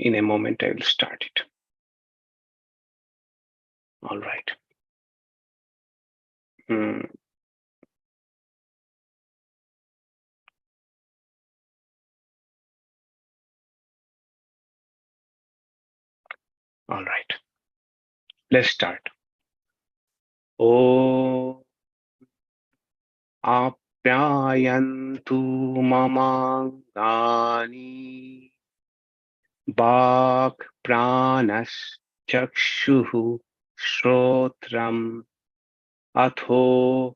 In a moment, I will start it. All right. All right. Let's start. O apyayantu mamangani bhak pranas cakṣuṣ śrotram atho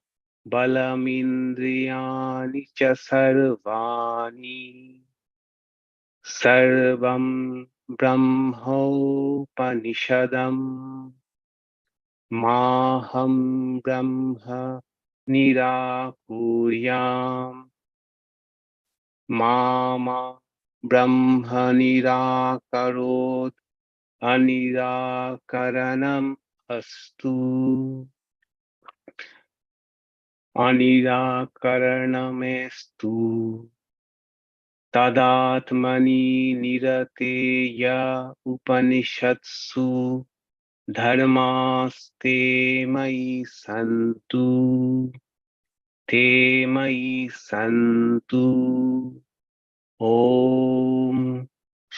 balamindriyani cha sarvani sarvam brahmopanishadam maham brahma nirakuryam mama brahma nirakarot anirakaranam astu anirakaramestu tadatmani nirateya upanishadsu dharmaste mai santu te mai santu om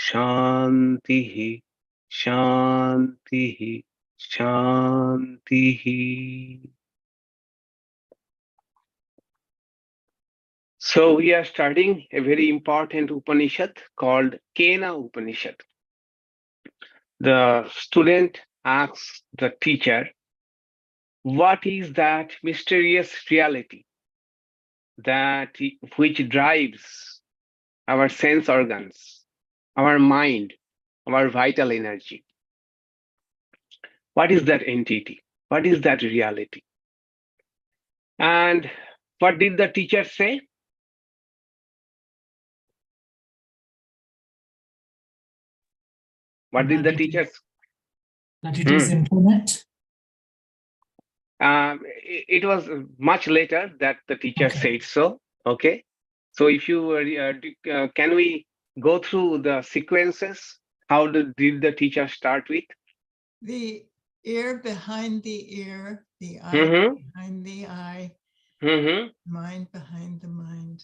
shantihi shantihi shantihi. So we are starting a very important Upanishad called Kena Upanishad. The student asks the teacher, what is that mysterious reality that which drives our sense organs, our mind, our vital energy? What is that entity? What is that reality? And what did the teacher say? What did the teacher say? That it is infinite? It was much later that the teacher said so. Okay. So if you can we go through the sequences? How did the teacher start with? The ear behind the ear, the eye behind the eye, mind behind the mind.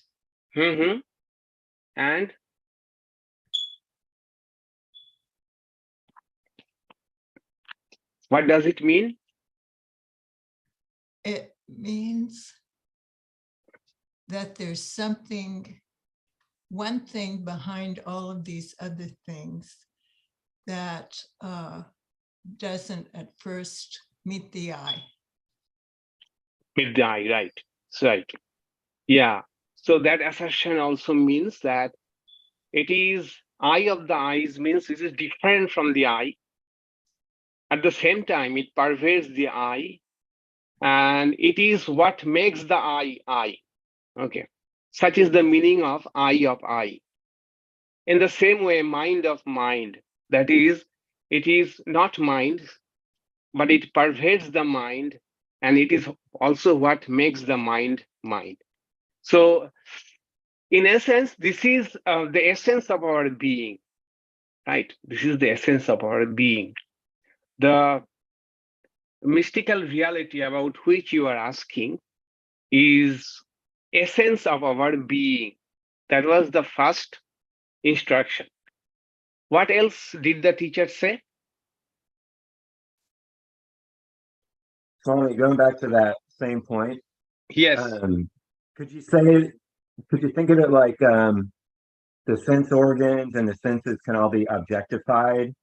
And what does it mean? It means that there's something, one thing behind all of these other things that doesn't at first meet the eye. Meet the eye, right. Right. Yeah. So that assertion also means that it is eye of the eyes, means it is different from the eye. At the same time, it pervades the eye, and it is what makes the eye eye. Okay. Such is the meaning of eye of eye. In the same way, mind of mind, that is, it is not mind, but it pervades the mind, and it is also what makes the mind mind. So in essence, this is the essence of our being, right? This is the essence of our being. The mystical reality about which you are asking is essence of our being. That was the first instruction. What else did the teacher say? Swami, going back to that same point. Yes. Could you think of it like the sense organs and the senses can all be objectified,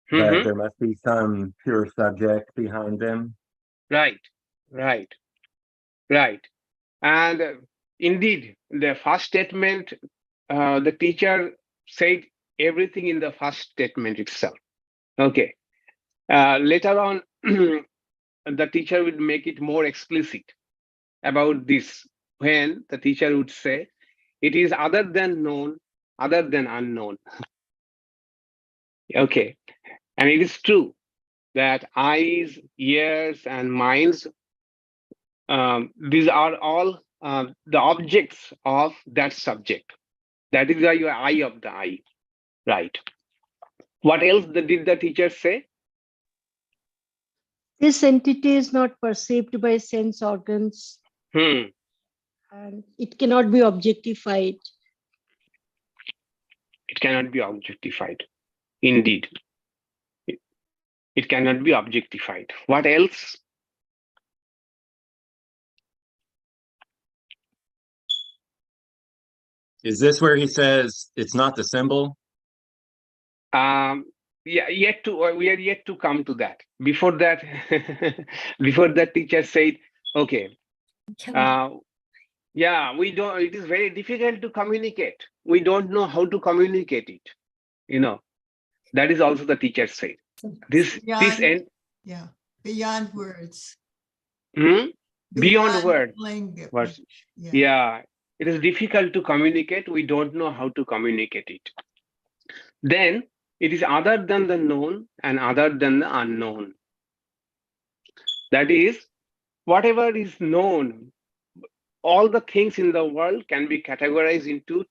but there must be some pure subject behind them? Right. And indeed, the first statement, the teacher said everything in the first statement itself. Okay. Later on, the teacher would make it more explicit about this when the teacher would say, it is other than known, other than unknown. Okay. And it is true that eyes, ears, and minds, these are all the objects of that subject. That is why your eye of the eye, right? What else did the teacher say? This entity is not perceived by sense organs Hmm. and it cannot be objectified. It cannot be objectified. Indeed. It cannot be objectified. What else? Is this where he says it's not the symbol? Yeah, we are yet to come to that. Before that, before that teacher said, okay, yeah, we don't, it is very difficult to communicate. We don't know how to communicate it. You know, that is also the teacher said. This end. Yeah, beyond words. Beyond words. Language. Yeah, it is difficult to communicate. We don't know how to communicate it. Then it is other than the known and other than the unknown. That is, whatever is known, all the things in the world can be categorized into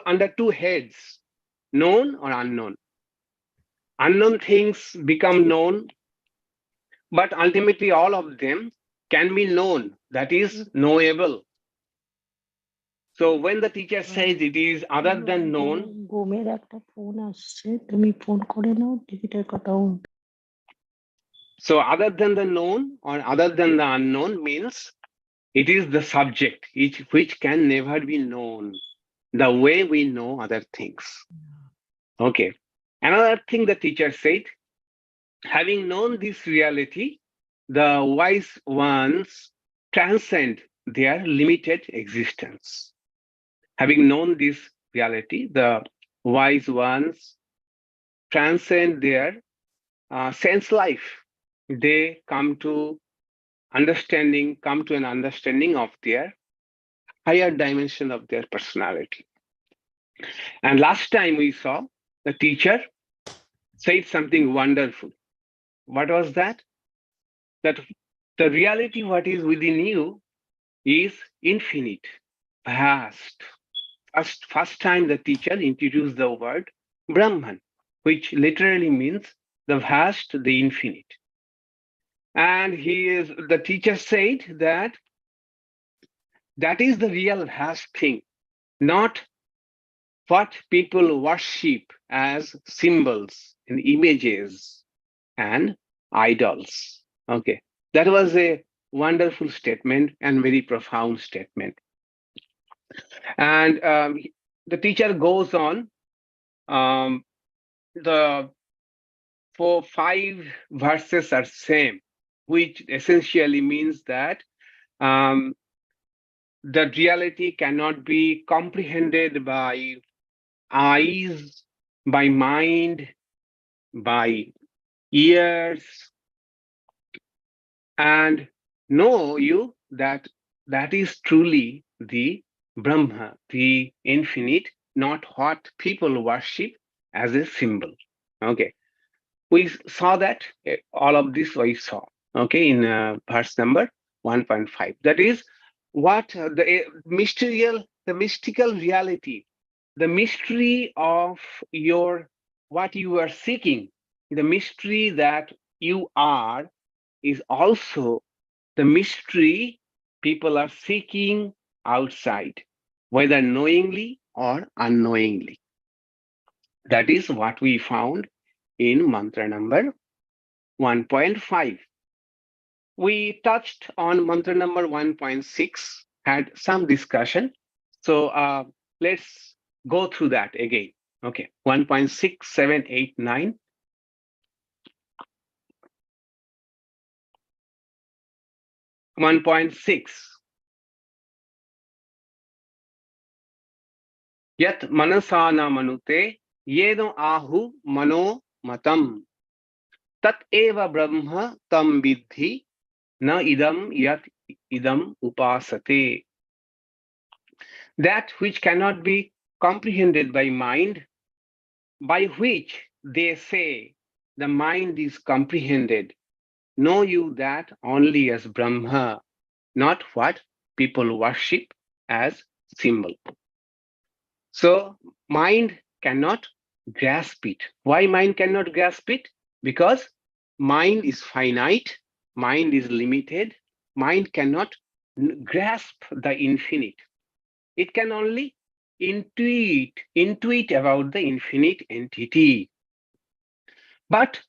under two heads, known or unknown. Unknown things become known, but ultimately all of them can be known, that is knowable. So when the teacher says it is other than known, so other than the known or other than the unknown means it is the subject which can never be known the way we know other things. Okay. Another thing the teacher said, having known this reality, the wise ones transcend their limited existence. Having known this reality, the wise ones transcend their sense life. They come to an understanding of their higher dimension of their personality. And last time we saw the teacher said something wonderful. What was that? That the reality what is within you is infinite, vast. First time the teacher introduced the word Brahman, which literally means the vast, the infinite. And the teacher said that is the real vast thing, not what people worship as symbols and images and idols. Okay, that was a wonderful statement and very profound statement. And the teacher goes on. The 5 verses are same, which essentially means that the reality cannot be comprehended by eyes, by mind, by ears, and know you that is truly the Brahma, the infinite, not what people worship as a symbol. Okay, we saw that all of this we saw. Okay, in verse number 1.5. That is what the mystical reality, the mystery of what you are seeking, the mystery that you are is also the mystery people are seeking outside, whether knowingly or unknowingly. That is what we found in mantra number 1.5. We touched on mantra number 1.6, had some discussion. So let's go through that again. Okay, 1.6, 7, 8, 9. Yat manasā na manute, yena āhuḥ mano matam. Tat eva Brahma tam viddhi, na idam yat idam upāsate. That which cannot be comprehended by mind, by which they say the mind is comprehended, know you that only as Brahma, not what people worship as symbol. So mind cannot grasp it. Why mind cannot grasp it? Because mind is finite, mind is limited, mind cannot grasp the infinite. It can only intuit about the infinite entity. But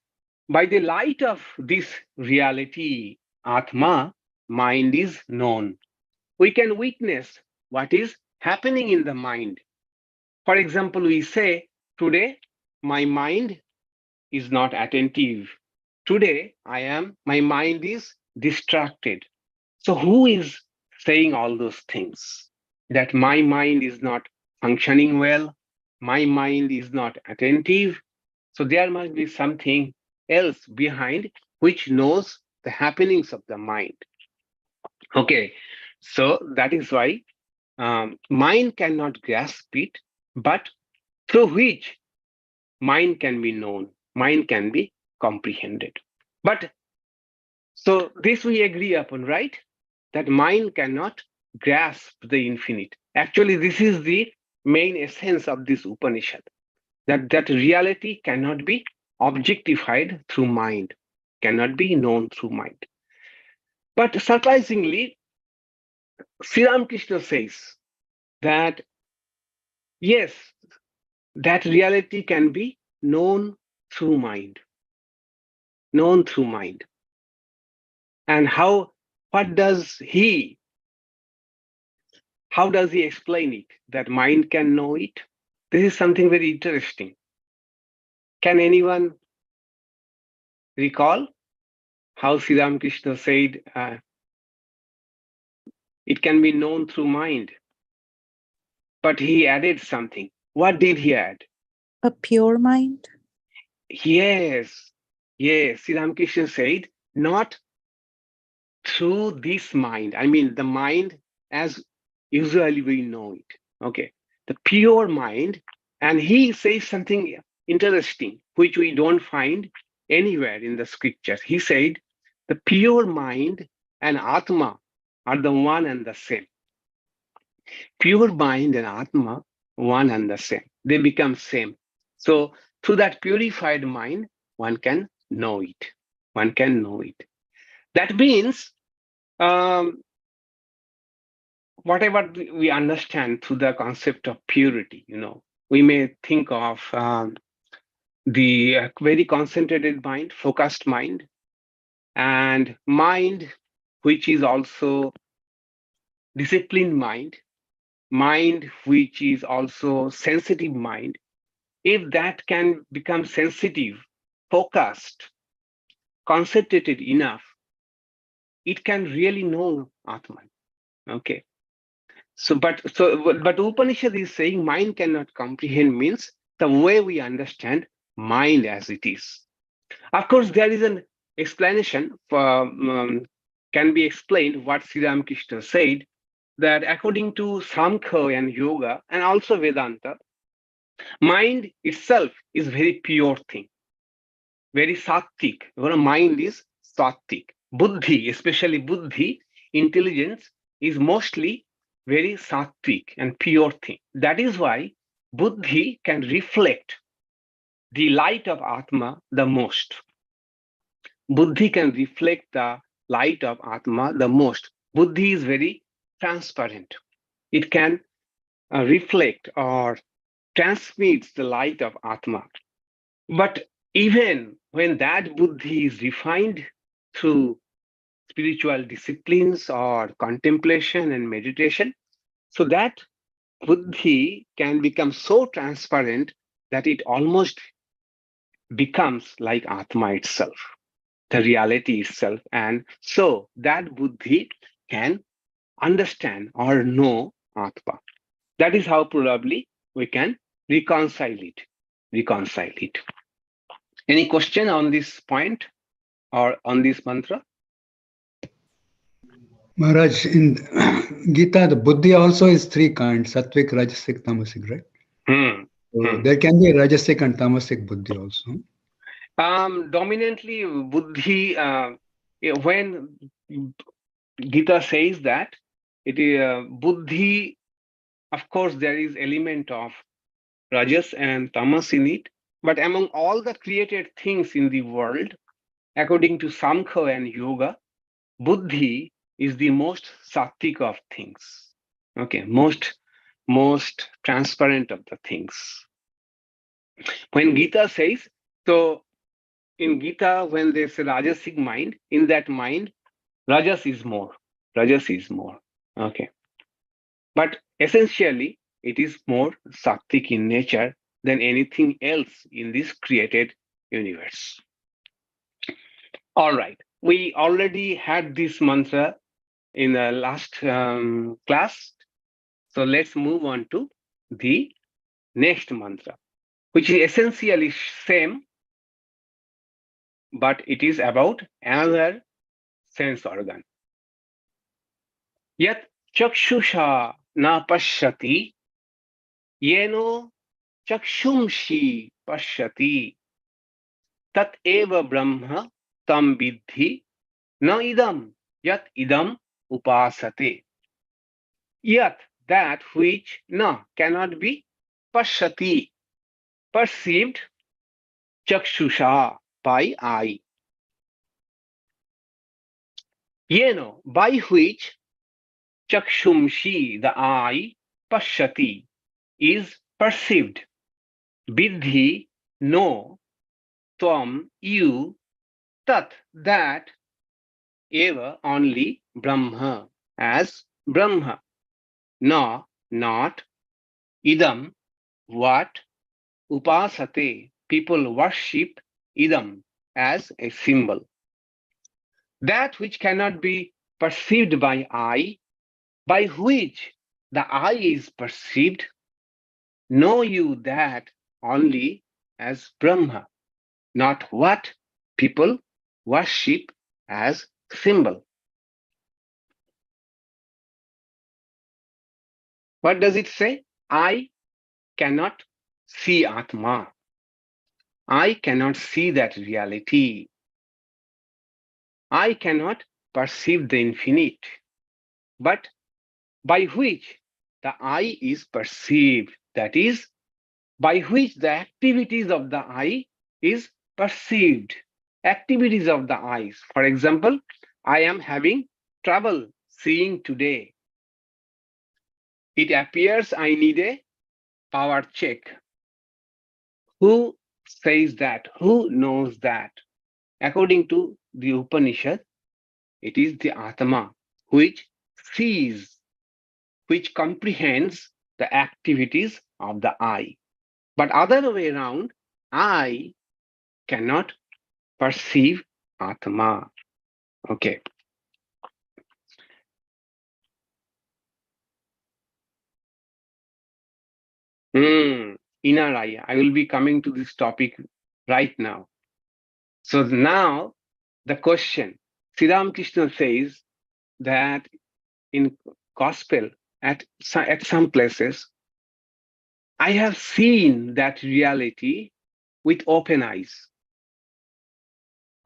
by the light of this reality, Atma, mind is known. We can witness what is happening in the mind. For example, we say, today my mind is not attentive. Today my mind is distracted. So who is saying all those things? That my mind is not functioning well, my mind is not attentive. So there must be something else behind which knows the happenings of the mind. Okay, so that is why mind cannot grasp it, but through which mind can be known, mind can be comprehended. But so this we agree upon, right? That mind cannot grasp the infinite. Actually, this is the main essence of this Upanishad, that reality cannot be objectified through mind, cannot be known through mind. But surprisingly, Sri Ramakrishna says that yes, that reality can be known through mind, known through mind. And how does he explain it, that mind can know it? This is something very interesting. Can anyone recall how Sri Ramakrishna said it can be known through mind? But he added something. What did he add? A pure mind? Yes, Sri Ramakrishna said, not through this mind. I mean, the mind as usually we know it. Okay, the pure mind. And he says something interesting, which we don't find anywhere in the scriptures. He said, the pure mind and Atma are the one and the same. Pure mind and Atma, one and the same. They become same. So through that purified mind, one can know it. One can know it. That means whatever we understand through the concept of purity, we may think of the very concentrated mind, focused mind, and mind which is also disciplined mind, mind which is also sensitive mind. If that can become sensitive, focused, concentrated enough, it can really know Atman. Okay. But Upanishad is saying mind cannot comprehend means the way we understand mind as it is. Of course, there is an explanation for can be explained what Sri Ramakrishna said, that according to Samkhya and Yoga and also Vedanta, mind itself is very pure thing, very sattvic. Mind is sattvic. Buddhi, especially buddhi, intelligence, is mostly very sattvic and pure thing. That is why buddhi can reflect the light of Atma the most. Buddhi can reflect the light of Atma the most. Buddhi is very transparent. It can reflect or transmits the light of Atma. But even when that buddhi is refined through spiritual disciplines or contemplation and meditation, so that buddhi can become so transparent that it almost becomes like Atma itself, the reality itself. And so that buddhi can understand or know Atma. That is how probably we can reconcile it. Any question on this point or on this mantra? Maharaj, in Gita, the buddhi also is three kinds, sattvic, rajasic, tamasic, right? So there can be rajasic and tamasic buddhi also. Dominantly, buddhi, when Gita says that, it is buddhi Of course, there is element of rajas and tamas in it, but among all the created things in the world, according to Samkhya and Yoga, buddhi is the most sattvic of things. Okay, most transparent of the things. When Gita says, so in Gita, when they say rajasic mind, in that mind, rajas is more. Rajas is more. Okay. But essentially, it is more sattvic in nature than anything else in this created universe. All right. We already had this mantra in the last class. So let's move on to the next mantra, which is essentially same, but it is about another sense organ. Yat cakṣuṣā na paśyati, yena cakṣumṣi paśyati, tat eva Brahma tam viddhi, na idam, yat idam upāsate. Yat, that which na cannot be paśyati, perceived, cakṣuṣā, by eye. Yena, by which cakṣumṣi, the eye, paśyati, is perceived. Viddhi, no, tvaṃ, you, tat, that, eva, only, Brahma, as Brahma, na, not, idam, what, upāsate, people worship, idam, as a symbol. That which cannot be perceived by eye, by which the eye is perceived, know you that only as Brahma, not what people worship as symbol. What does it say? I cannot see Atma. I cannot see that reality. I cannot perceive the infinite, but by which the eye is perceived, that is, by which the activities of the eye is perceived. Activities of the eyes. For example, I am having trouble seeing today. It appears I need a power check. Who says that? Who knows that? According to the Upanishad, it is the Atma which sees, which comprehends the activities of the eye. But other way around, I cannot perceive Atma. Okay. Inner eye. I will be coming to this topic right now. So now the question, Sri Ramakrishna says that in gospel at some places, I have seen that reality with open eyes.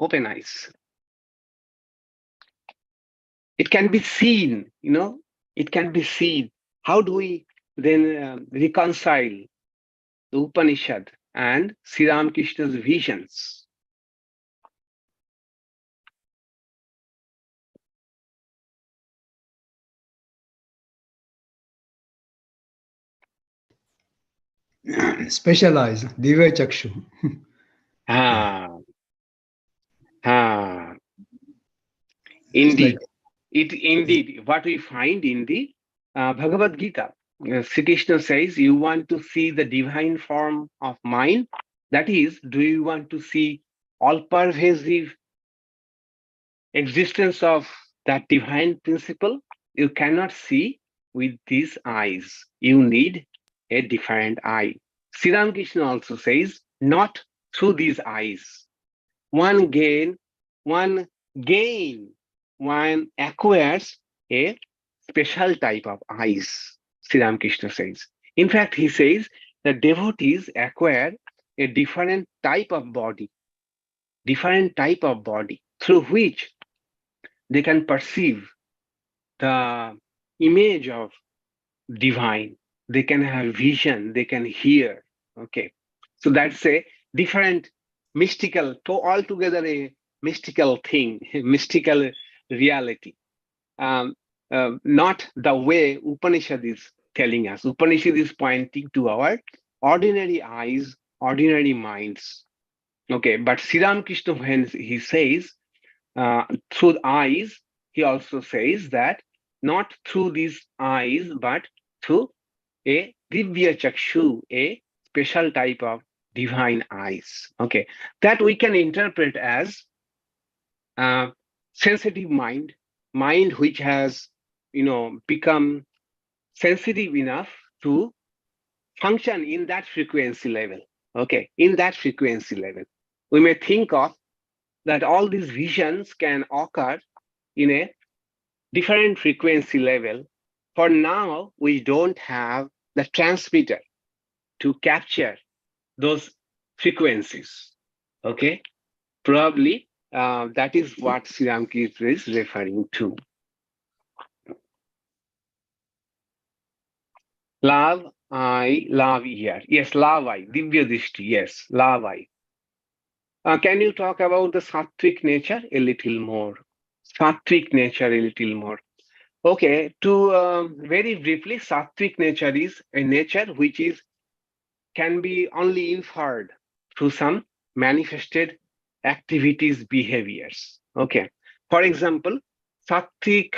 Open eyes. It can be seen, it can be seen. How do we then reconcile the Upanishad and Sri Ramakrishna's visions? Special eyes, divya chakshu. Indeed. Indeed, what we find in the Bhagavad Gita, Sri Krishna says, you want to see the divine form of mind? That is, do you want to see all-pervasive existence of that divine principle? You cannot see with these eyes. You need a different eye. Sri Ramakrishna also says, not through these eyes. One acquires a special type of eyes, Sri Ramakrishna says. In fact, he says that devotees acquire a different type of body through which they can perceive the image of divine, they can have vision, they can hear. Okay, so that's a different mystical, altogether a mystical thing, mystical reality. Not the way Upanishad is telling us. Upanishad is pointing to our ordinary eyes, ordinary minds. Okay, but Sri Ramakrishna, when he says through the eyes, he also says that not through these eyes, but through a divya cakṣuṣā, a special type of divine eyes. Okay, that we can interpret as sensitive mind which has, become sensitive enough to function in that frequency level. Okay, in that frequency level, we may think of that all these visions can occur in a different frequency level. For now, we don't have the transmitter to capture those frequencies. Okay, probably that is what Sri Ramakrishna is referring to. Love eye, love ear. Yes, love eye, divya drishti. Yes, love eye. Can you talk about the sattvic nature a little more? Sattvic nature a little more. Okay, to very briefly, sattvic nature is a nature which can be only inferred through some manifested activities, behaviors. Okay, for example, sattvic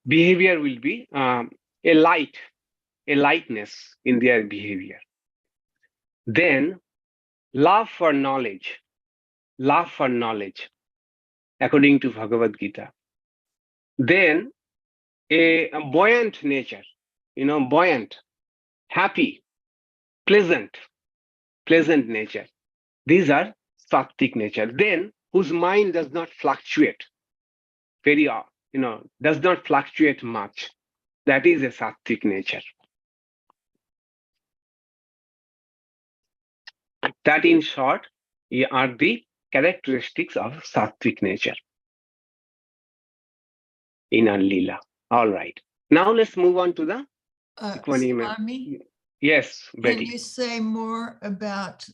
behavior will be a lightness in their behavior. Then love for knowledge, according to Bhagavad Gita. Then a buoyant nature, buoyant, happy, pleasant nature. These are sattvic nature. Then whose mind does not fluctuate does not fluctuate much. That is a sattvic nature. That, in short, are the characteristics of sattvic nature in our Leela. All right. Now let's move on to the Swami, Yes, can Betty. you say more about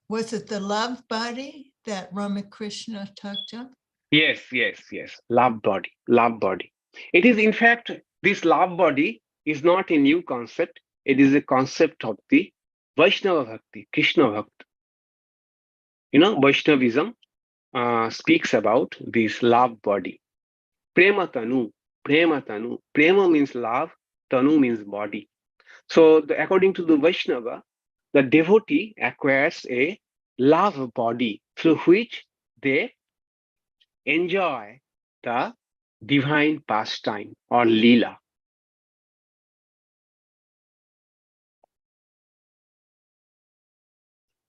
was it the love body that Ramakrishna talked about? Yes. Love body. It is, in fact, this love body is not a new concept. It is a concept of the Vaishnava Bhakti, Krishna Bhakti. Vaishnavism speaks about this love body. Prema tanu. Prema means love, tanu means body. So according to the Vaishnava, the devotee acquires a love body through which they enjoy the divine pastime or Leela.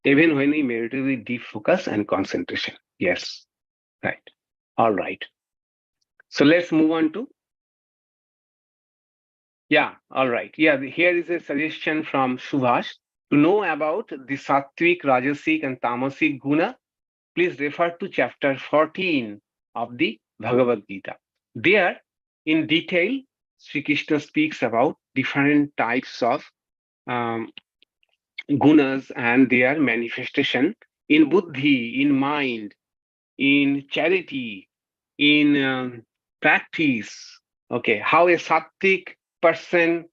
Even when we meditate with deep focus and concentration. Yes, right. All right. So let's move on to. Yeah, all right. Yeah, here is a suggestion from Subhash. To know about the Sattvic, Rajasic, and Tamasic Guna, please refer to chapter 14 of the Bhagavad Gita. There, in detail, Sri Krishna speaks about different types of gunas and their manifestation in buddhi, in mind, in charity, in practice. Okay, how a Sattvic person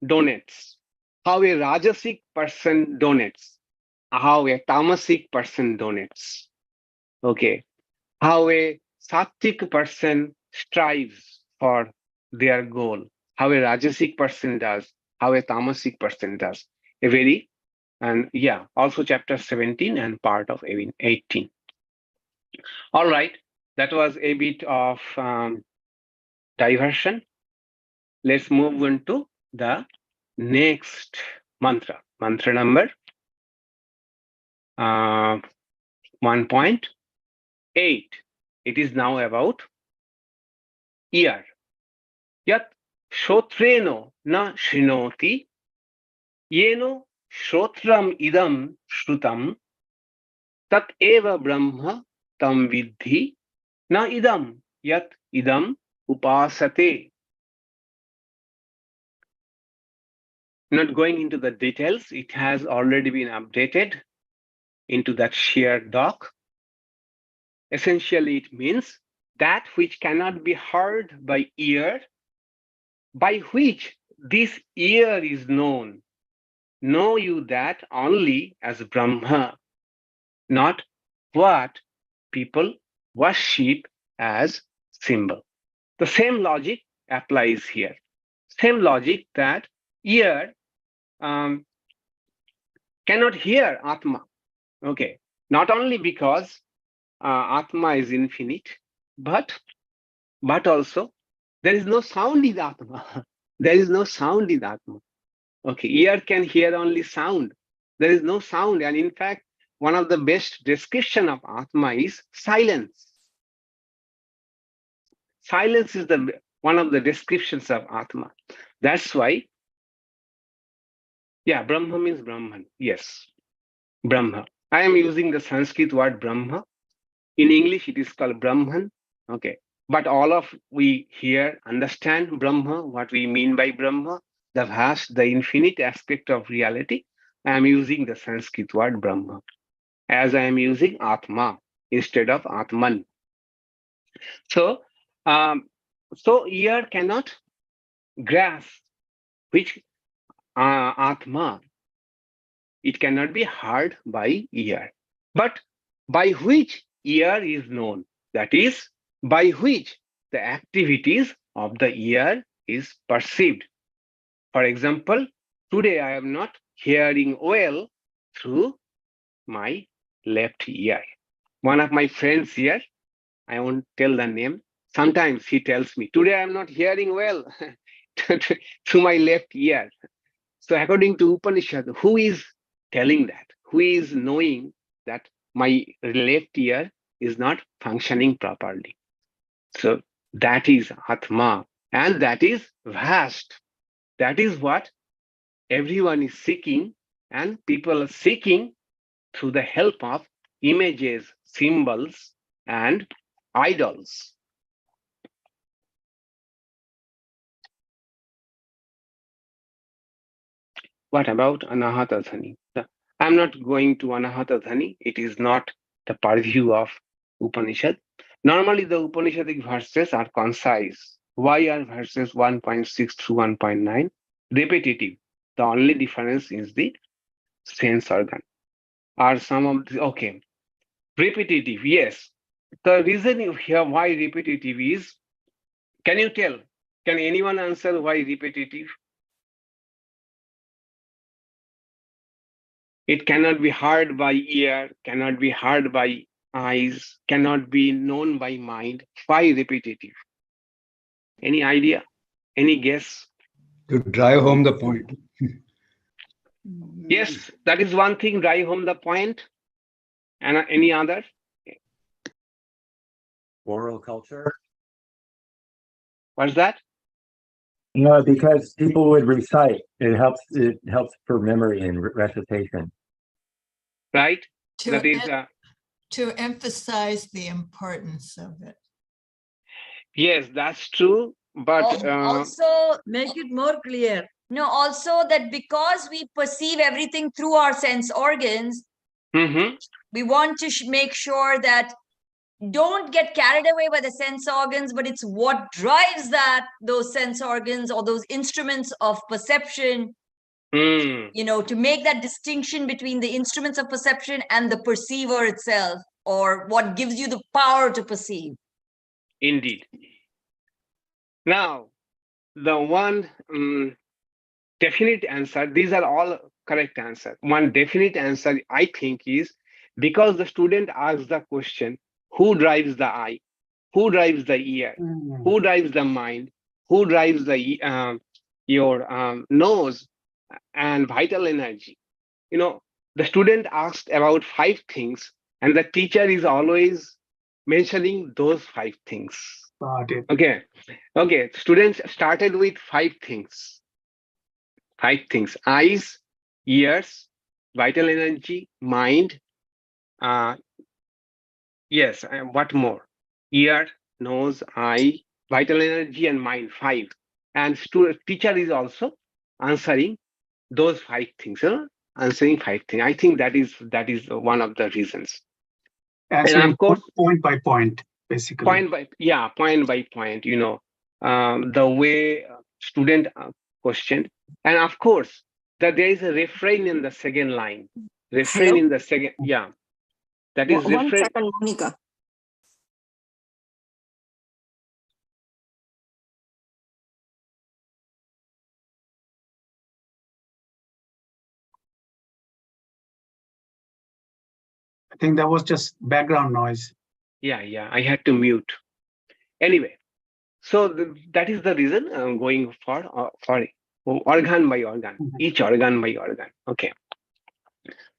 donates, how a Rajasic person donates, how a Tamasic person donates. Okay, how a Sattvic person strives for their goal, how a Rajasic person does, how a Tamasic person does. Also chapter 17 and part of 18. All right, that was a bit of diversion. Let's move on to the next mantra. Mantra number 1.8. It is now about ear. Yat śrotreṇa na śrṇoti, yena śrotram idam śrutam, tat eva Brahma tam viddhi, na idam yat idam upāsate. Not going into the details, it has already been updated into that shared doc. Essentially, it means that which cannot be heard by ear, by which this ear is known. Know you that only as Brahma, not what people worship as symbol. The same logic applies here. Same logic that ear cannot hear Atma. Okay, not only because Atma is infinite, but also there is no sound in Atma. There is no sound in Atma. Okay, ear can hear only sound. There is no sound, and in fact, one of the best description of Atma is silence. Silence is one of the descriptions of Atma. That's why, yeah, Brahma means Brahman. Yes, Brahma. I am using the Sanskrit word Brahma. In English, it is called Brahman. Okay, but all of we here understand Brahma, what we mean by Brahma, the vast, the infinite aspect of reality. I am using the Sanskrit word Brahma, as I am using Atma instead of Atman. So, so ear cannot grasp which Atma. It cannot be heard by ear, but by which ear is known. That is, by which the activities of the ear is perceived. For example, today I am not hearing well through my left ear. One of my friends here, I won't tell the name, sometimes he tells me, today I am not hearing well through my left ear. So according to Upanishad, who is telling that? Who is knowing that my left ear is not functioning properly? So that is Atma, and that is vast. That is what everyone is seeking, and people are seeking through the help of images, symbols, and idols. What about Anahata Dhani? I'm not going to Anahata Dhani. It is not the purview of Upanishad. Normally, the Upanishadic verses are concise. Why are verses 1.6 through 1.9 repetitive? The only difference is the sense organ. Are some of the, okay, repetitive, yes. The reason you hear why repetitive is, can you tell? Can anyone answer why repetitive? It cannot be heard by ear, cannot be heard by eyes, cannot be known by mind. Why repetitive? Any idea? Any guess? To drive home the point. Yes, that is one thing, drive home the point. And any other? Oral culture. What's that? No, because people would recite. It helps for memory and recitation. Right? To, That is to emphasize the importance of it. yes, that's true. But Also make it more clear. No, also that because we perceive everything through our sense organs, we want to make sure that don't get carried away by the sense organs, but it's what drives those sense organs or those instruments of perception, you know, to make that distinction between the instruments of perception and the perceiver itself, or what gives you the power to perceive. Indeed. Now, the one definite answer, these are all correct answers. One definite answer, I think, is because the student asks the question, who drives the eye? Who drives the ear? Who drives the mind? Who drives the your nose and vital energy? You know, the student asked about 5 things, and the teacher is always mentioning those 5 things. Okay. Okay. Students started with 5 things. 5 things: eyes, ears, vital energy, mind. Yes. And what more? Ear, nose, eye, vital energy, and mind. 5. And teacher is also answering those 5 things. Answering 5 things. I think that is one of the reasons. Actually, and of course, point by point, basically. Point by point. The way student questioned, and of course that there is a refrain in the second line. Refrain Hello? in the second. Yeah, that is One refrain. second, Monica. I think that was just background noise. Yeah, I had to mute. Anyway, so that is the reason I'm going for organ by organ, each organ by organ. Okay.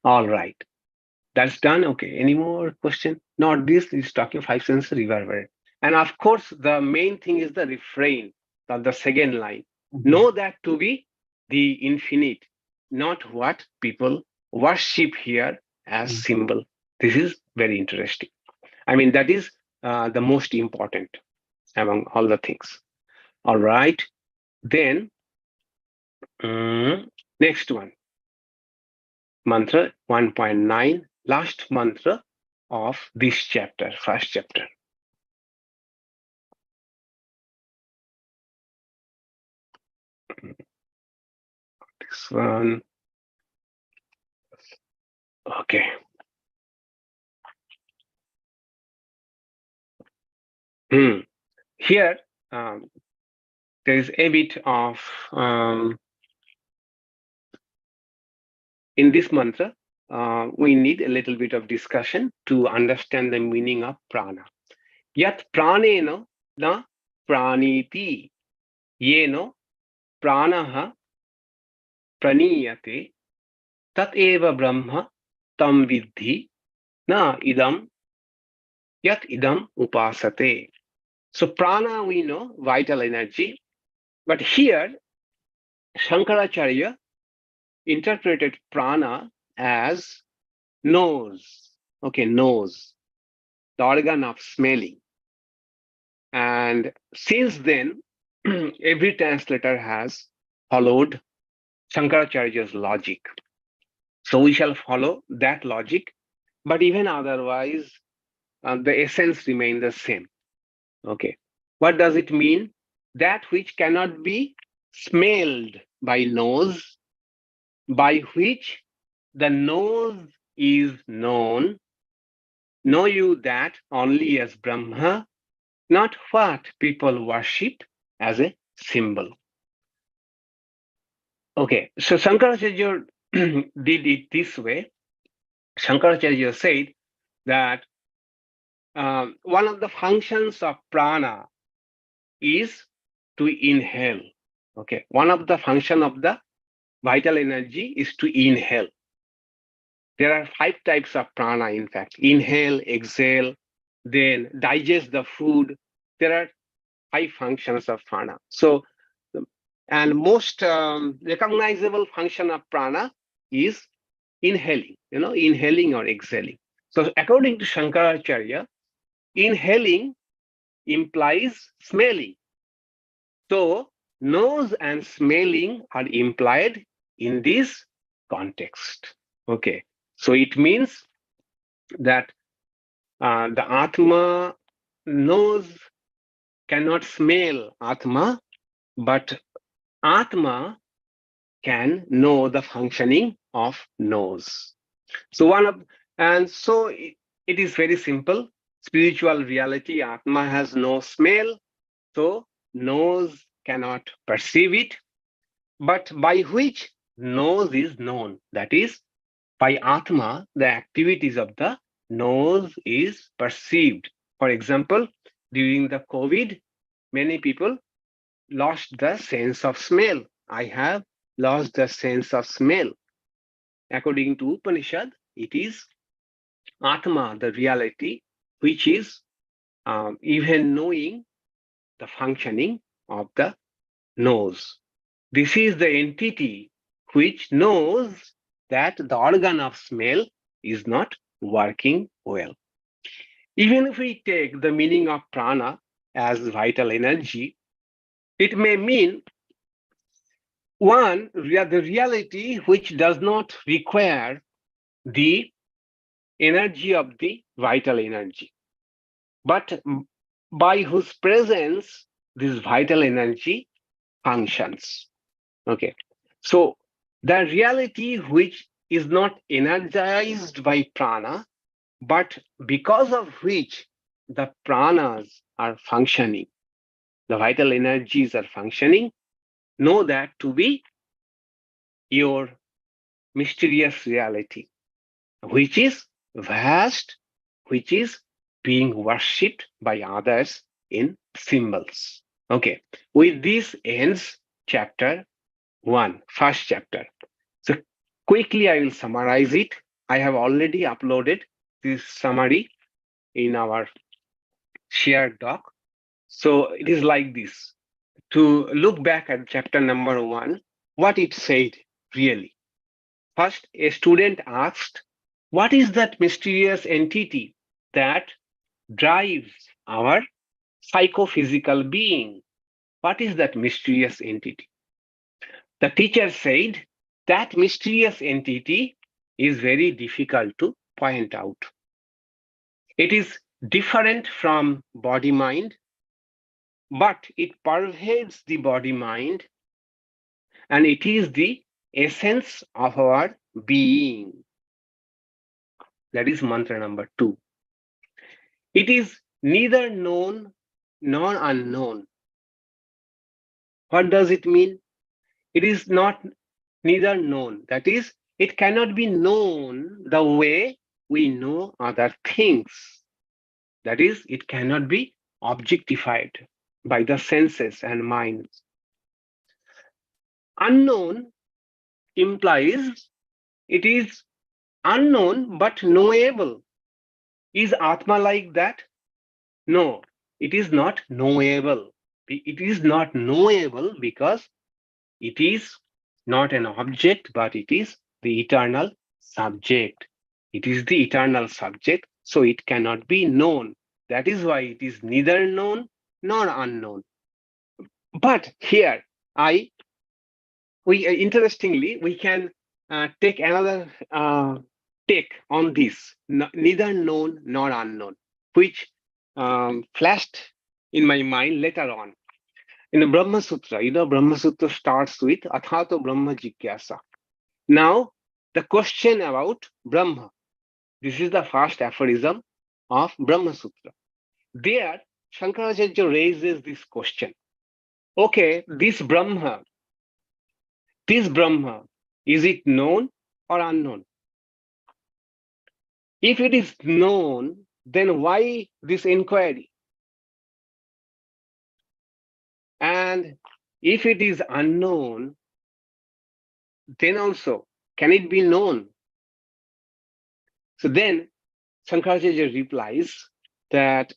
All right. That's done. Okay. Any more question? Not this is talking 5 sense reverberant. And of course, the main thing is the refrain of the second line. Know that to be the infinite, not what people worship here as symbol. This is very interesting. I mean, that is the most important among all the things. All right. Then next one. Mantra 1.9, last mantra of this chapter, first chapter. This one. Okay. Here, there is a bit of, in this mantra, we need a little bit of discussion to understand the meaning of prana. Yat prāṇena na prāṇiti, yena prāṇaḥ praṇīyate, tat eva Brahma tam viddhi, na idam, yat idam upāsate. So prana, we know, vital energy. But here, Shankaracharya interpreted prana as nose. Okay, nose, the organ of smelling. And since then, every translator has followed Shankaracharya's logic. So we shall follow that logic. But even otherwise, the essence remains the same. Okay. What does it mean? That which cannot be smelled by nose, by which the nose is known, know you that only as Brahma, not what people worship as a symbol. Okay, so Shankaracharya did it this way. Shankaracharya said that one of the functions of prana is to inhale. Okay, one of the function of the vital energy is to inhale. There are 5 types of prana, in fact. Inhale, exhale, then digest the food. There are 5 functions of prana. So, and most recognizable function of prana is inhaling, inhaling or exhaling. So according to Shankaracharya, inhaling implies smelling. So nose and smelling are implied in this context. Okay, so it means that the Atma nose cannot smell Atma, but Atma can know the functioning of nose. So it is very simple. Spiritual reality, Atma has no smell, so nose cannot perceive it, but by which nose is known. That is, by Atma, the activities of the nose is perceived. For example, during the COVID, many people lost the sense of smell. I have lost the sense of smell. According to Upanishad, it is Atma, the reality, which is even knowing the functioning of the nose. This is the entity which knows that the organ of smell is not working well. Even if we take the meaning of prana as vital energy, it may mean One, the reality which does not require the energy of the vital energy, but by whose presence this vital energy functions. Okay, so the reality which is not energized by prana, but because of which the pranas are functioning, the vital energies are functioning, know that to be your mysterious reality, which is vast, which is being worshipped by others in symbols. Okay, with this ends chapter 1, first chapter. So quickly I will summarize it. I have already uploaded this summary in our shared doc. So it is like this. To look back at chapter number 1, what it said really. First, a student asked, what is that mysterious entity that drives our psychophysical being? What is that mysterious entity? The teacher said, that mysterious entity is very difficult to point out. It is different from body-mind, but it pervades the body-mind, and it is the essence of our being. That is mantra number 2. It is neither known nor unknown. What does it mean? It is not neither known. That is, it cannot be known the way we know other things. That is, it cannot be objectified by the senses and minds. Unknown implies it is unknown but knowable. Is Atma like that? No, it is not knowable. It is not knowable because it is not an object, but it is the eternal subject. It is the eternal subject, so it cannot be known. That is why it is neither known nor unknown. But here, interestingly, we can take another take on this, neither known nor unknown, which flashed in my mind later on. In the Brahma Sutra, Brahma Sutra starts with Athato Brahma Jigyasa. Now, the question about Brahma. This is the first aphorism of Brahma Sutra. There, Shankaracharya raises this question. Okay, this Brahma, is it known or unknown? If it is known, then why this inquiry? And if it is unknown, then also, can it be known? So then Shankaracharya replies that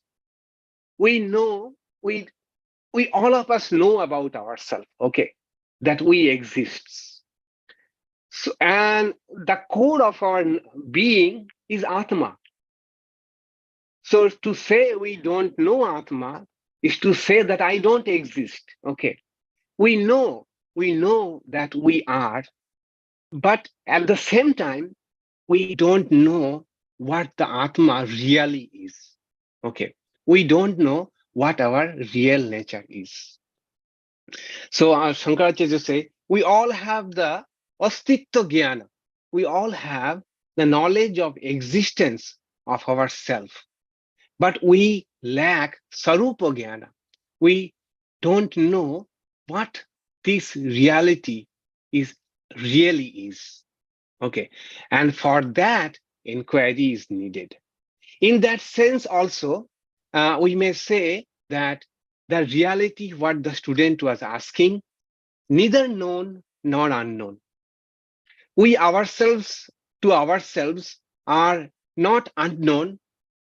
we know, we all of us know about ourselves, okay, that we exist. So, and the core of our being is Atma. So to say we don't know Atma is to say that I don't exist, okay. We know that we are, but at the same time, we don't know what the Atma really is. Okay, we don't know what our real nature is. So Shankaracharya say, we all have the astitva jnana. We all have the knowledge of existence of ourself, but we lack sarupa jnana. We don't know what this reality is really is. Okay, and for that, inquiry is needed. In that sense also, we may say that the reality what the student was asking, neither known nor unknown. We ourselves, to ourselves, are not unknown.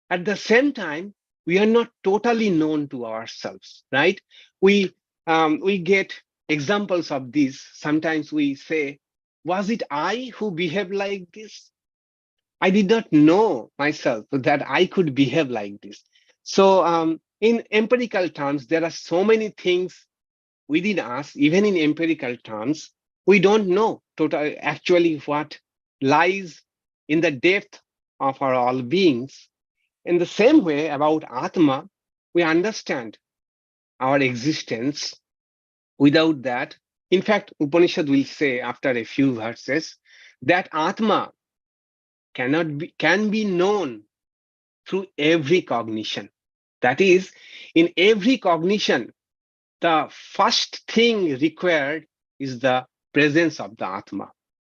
At the same time, we are not totally known to ourselves, right? We get examples of this. Sometimes we say, was it I who behaved like this? I did not know myself that I could behave like this. So in empirical terms, there are so many things within us, even in empirical terms, we don't know actually what lies in the depth of our all beings. In the same way about Atma, we understand our existence. Without that, in fact, Upanishad will say after a few verses that Atma can be known through every cognition. That is, in every cognition, the first thing required is the presence of the Atma.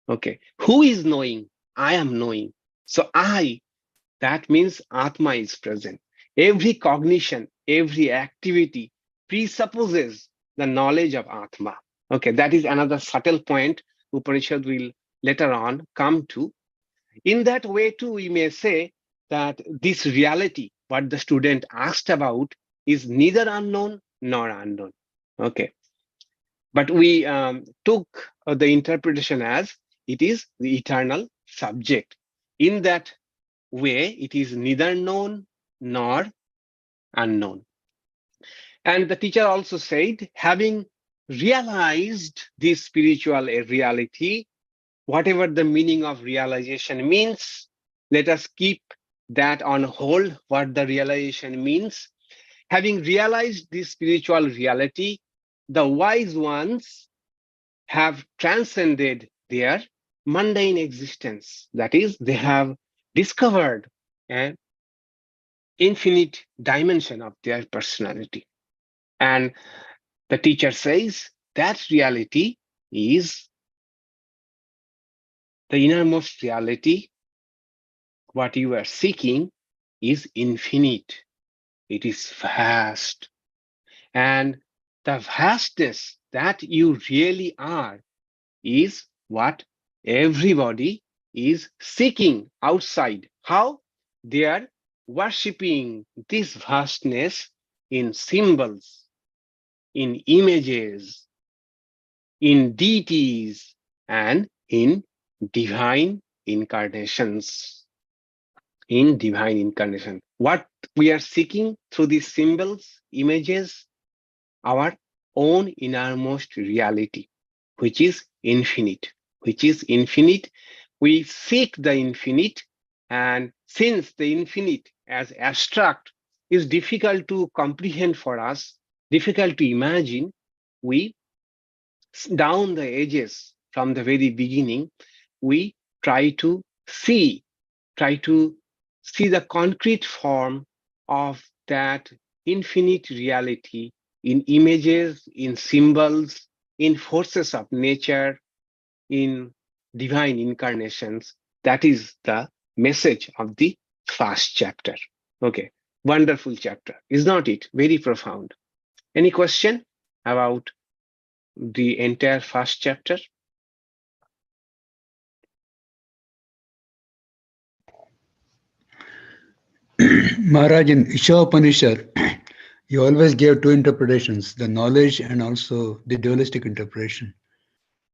Okay, who is knowing? I am knowing. So that means Atma is present. Every cognition, every activity presupposes the knowledge of Atma. Okay, that is another subtle point Upanishad will later on come to. In that way too, we may say that this reality, what the student asked about, is neither unknown nor unknown. Okay, but we took the interpretation as it is the eternal subject. In that way, it is neither known nor unknown. And the teacher also said, having realized this spiritual reality, whatever the meaning of realization means, let us keep that on hold, what the realization means. Having realized this spiritual reality, the wise ones have transcended their mundane existence. That is, they have discovered an infinite dimension of their personality. And the teacher says that reality is the innermost reality. What you are seeking is infinite. It is vast. And the vastness that you really are is what everybody is seeking outside. How? They are worshipping this vastness in symbols, in images, in deities, and in divine incarnations. In divine incarnation. What we are seeking through these symbols, images, our own innermost reality, which is infinite. Which is infinite. We seek the infinite, and since the infinite as abstract is difficult to comprehend for us, difficult to imagine, we down the edges from the very beginning, we try to see the concrete form of that infinite reality in images, in symbols, in forces of nature, in divine incarnations. That is the message of the first chapter. Okay, wonderful chapter, is not it? Very profound. Any question about the entire first chapter? Maharaj, in Isha Upanishad, you always gave two interpretations, the knowledge and also the dualistic interpretation.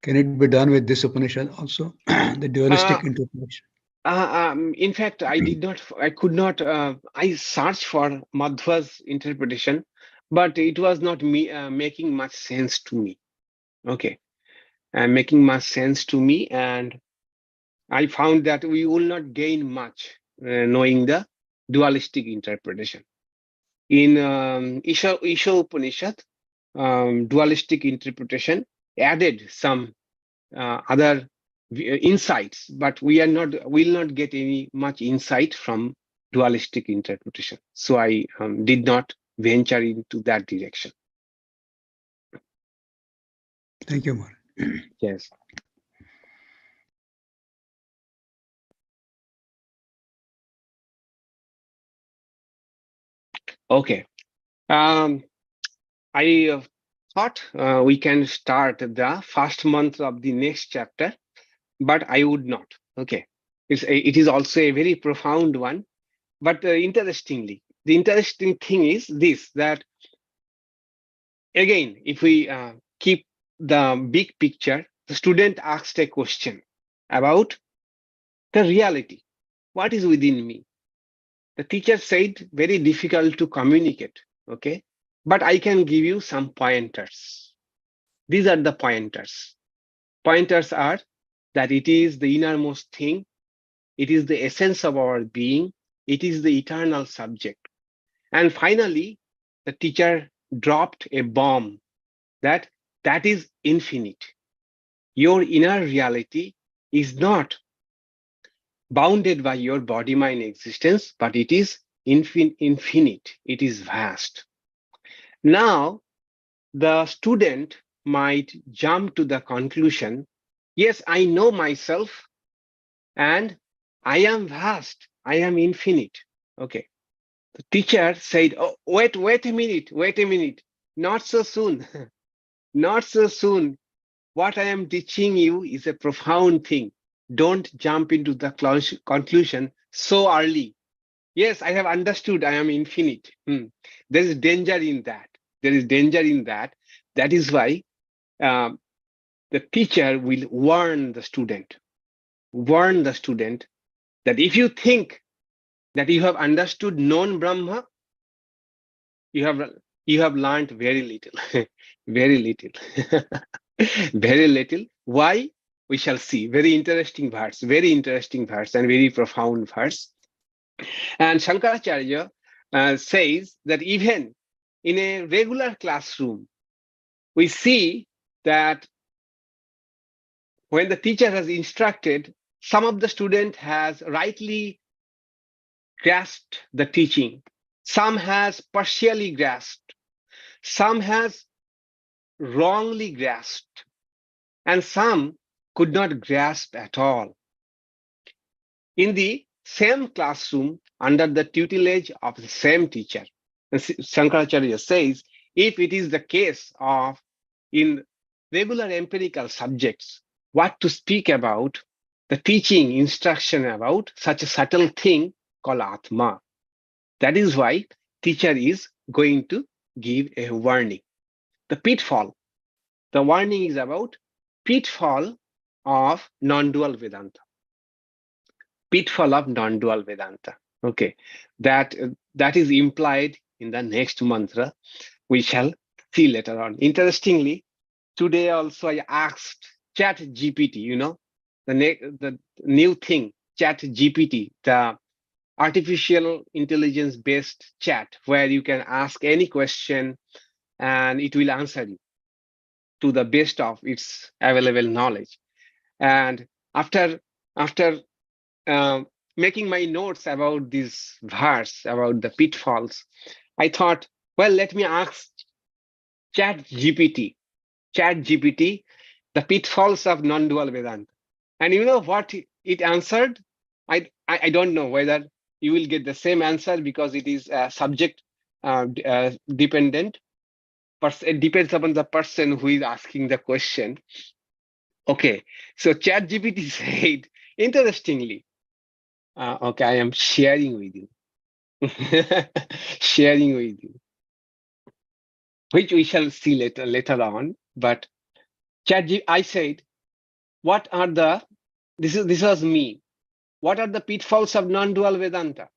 Can it be done with this Upanishad also, the dualistic interpretation? In fact, I could not, I searched for Madhva's interpretation, but it was not making much sense to me. Okay, making much sense to me, and I found that we will not gain much knowing the dualistic interpretation. In Isha Upanishad, dualistic interpretation added some other insights, but will not get any much insight from dualistic interpretation. So I did not venture into that direction. Thank you, Maharaj. Yes. Okay. I thought we can start the first month of the next chapter, but I would not. Okay. It is also a very profound one. But interestingly, the interesting thing is this, that again, if we keep the big picture, the student asked a question about the reality. What is within me? The teacher said, very difficult to communicate, okay? But I can give you some pointers. These are the pointers. pointers are that it is the innermost thing, it is the essence of our being, it is the eternal subject. And finally, the teacher dropped a bomb that is infinite. Your inner reality is not bounded by your body-mind existence, but it is infinite, it is vast. Now, the student might jump to the conclusion, yes, I know myself and I am vast, I am infinite. Okay. The teacher said, oh, wait a minute, not so soon, not so soon. What I am teaching you is a profound thing. Don't jump into the conclusion so early. Yes, I have understood I am infinite. There is danger in that. There is danger in that. That is why the teacher will warn the student that if you think that you have understood known Brahma, you have learned very little, very little, very little. Why? We shall see. Very interesting verse and very profound verse. And Shankaracharya says that even in a regular classroom, we see that when the teacher has instructed, some of the student has rightly grasped the teaching, some has partially grasped, some has wrongly grasped, and some could not grasp at all. In the same classroom, under the tutelage of the same teacher, Shankaracharya says, if it is the case of in regular empirical subjects, what to speak about, the teaching instruction about such a subtle thing called Atma. That is why teacher is going to give a warning. The pitfall. The warning is about pitfall of non-dual Vedanta. Pitfall of non-dual Vedanta. Okay, that is implied in the next mantra. We shall see later on. Interestingly, today also I asked ChatGPT, the new thing, ChatGPT, the artificial intelligence based chat where you can ask any question and it will answer you to the best of its available knowledge. And after making my notes about this verse, about the pitfalls, I thought, well, let me ask ChatGPT, the pitfalls of non-dual Vedanta. And you know what it answered? I don't know whether you will get the same answer because it is subject dependent. It depends upon the person who is asking the question. Okay, so ChatGPT said, interestingly, okay, I am sharing with you, which we shall see later on. But I said, what are the, this was me, what are the pitfalls of non-dual Vedanta?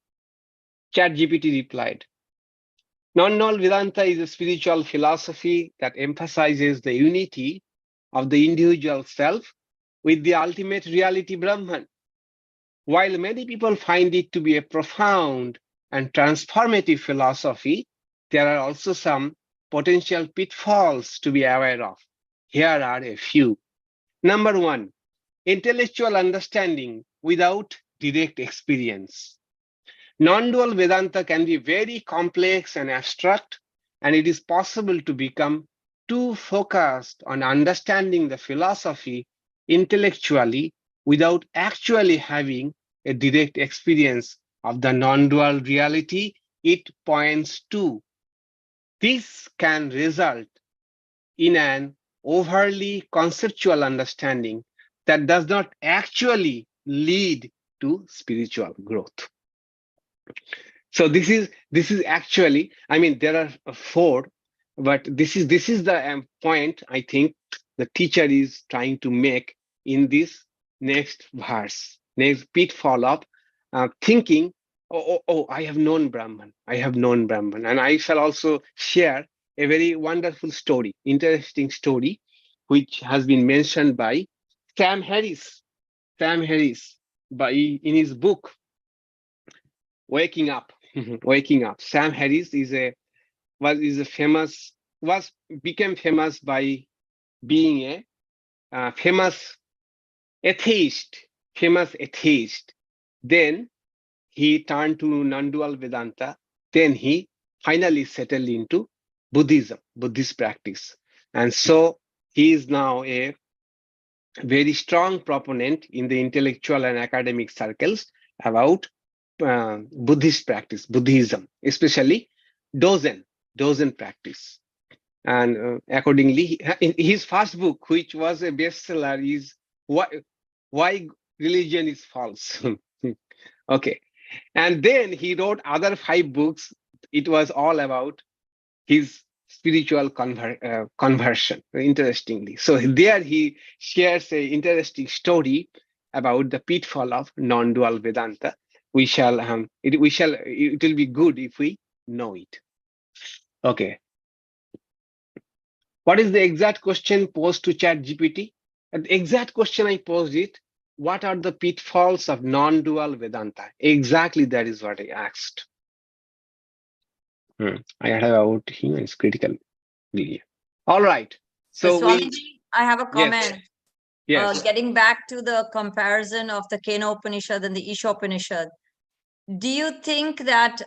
ChatGPT replied, non-dual Vedanta is a spiritual philosophy that emphasizes the unity of the individual self with the ultimate reality Brahman. While many people find it to be a profound and transformative philosophy, there are also some potential pitfalls to be aware of. Here are a few. Number one, intellectual understanding without direct experience. Non-dual Vedanta can be very complex and abstract, and it is possible to become too focused on understanding the philosophy intellectually without actually having a direct experience of the non-dual reality it points to. This can result in an overly conceptual understanding that does not actually lead to spiritual growth. So this is actually, I mean, there are four, but this is the point I think the teacher is trying to make in this next verse, next pitfall of thinking, oh, I have known Brahman, and I shall also share a very wonderful story, interesting story, which has been mentioned by Sam Harris, in his book, Waking Up, Sam Harris became famous by being a famous atheist. Then he turned to non-dual Vedanta. Then he finally settled into Buddhism, Buddhist practice. And so he is now a very strong proponent in the intellectual and academic circles about Buddhist practice, Buddhism, especially Dozen practice. And accordingly, his first book, which was a bestseller, is Why Religion is False. Okay. And then he wrote other 5 books. It was all about his spiritual conversion, interestingly. So there he shares an interesting story about the pitfall of non-dual Vedanta. It will be good if we know it. Okay. What is the exact question posed to ChatGPT? The exact question I posed it, what are the pitfalls of non-dual Vedanta? Exactly that is what I asked. I had about him is critical. All right. So Swamiji, I have a comment. Yes. Getting back to the comparison of the Kena Upanishad and the Isha Upanishad, do you think that,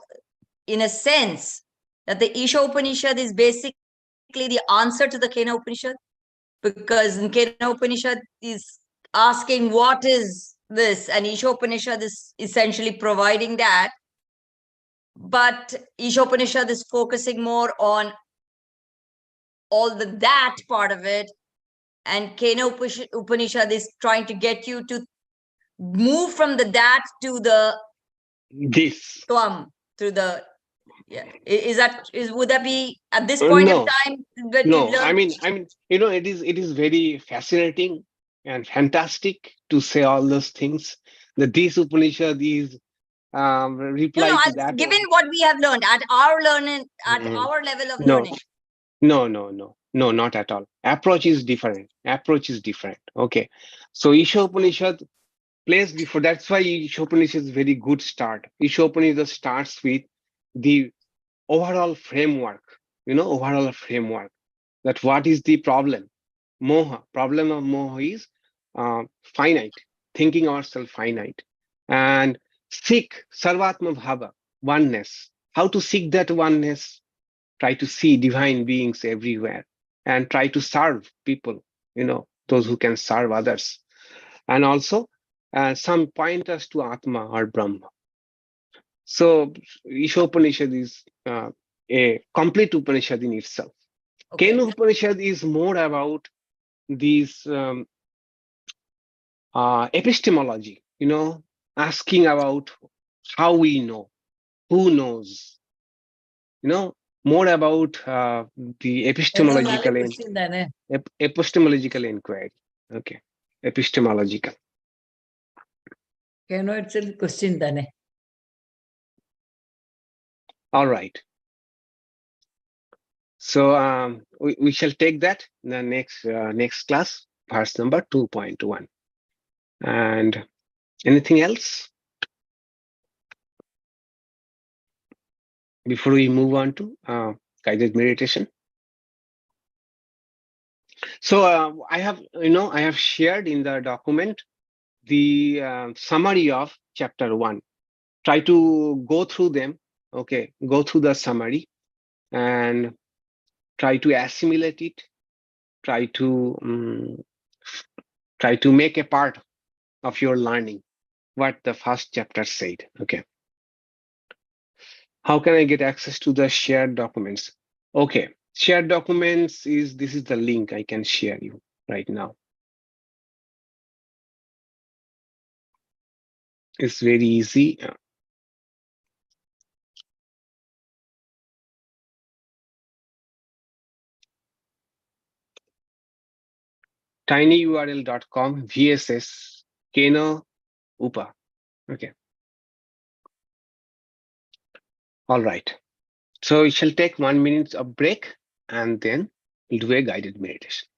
in a sense, that the Isha Upanishad is basically the answer to the Kena Upanishad? Because in Kena Upanishad is asking what is this, and Isha Upanishad is essentially providing that. But Isha Upanishad is focusing more on all that part of it, and Kena Upanishad is trying to get you to move from the that to the this tvaṃ, to the would that be at this point no, of time that no. you learn? I mean, it is very fascinating and fantastic to say all those things. That this Upanishad is reply to that. Given what we have learned at our learning, at our level of learning. No, not at all. Approach is different. Okay. So Isha Upanishad plays before. That's why Isha Upanishad is very good start. Isha Upanishad starts with the overall framework. That what is the problem? Moha. Problem of moha is finite, thinking ourselves finite, and seek sarvatma bhava, oneness. How to seek that oneness? Try to see divine beings everywhere and try to serve people, those who can serve others. And also some pointers to Atma or Brahma. So Isha Upanishad is a complete Upanishad in itself. Okay. Kena Upanishad is more about these epistemology, asking about how we know, who knows, more about the epistemological inquiry. Okay, epistemological. All right. So we shall take that in the next class, verse number 2.1. And anything else before we move on to guided meditation? So I have shared in the document the summary of chapter 1. Try to go through them. Okay, go through the summary and try to assimilate it. Try to make a part of your learning what the first chapter said. Okay. How can I get access to the shared documents? Okay, shared documents this is the link I can share you right now. It's very easy. tinyurl.com VSS Kena Upa. Okay. All right. So we shall take 1 minute of break and then we'll do a guided meditation.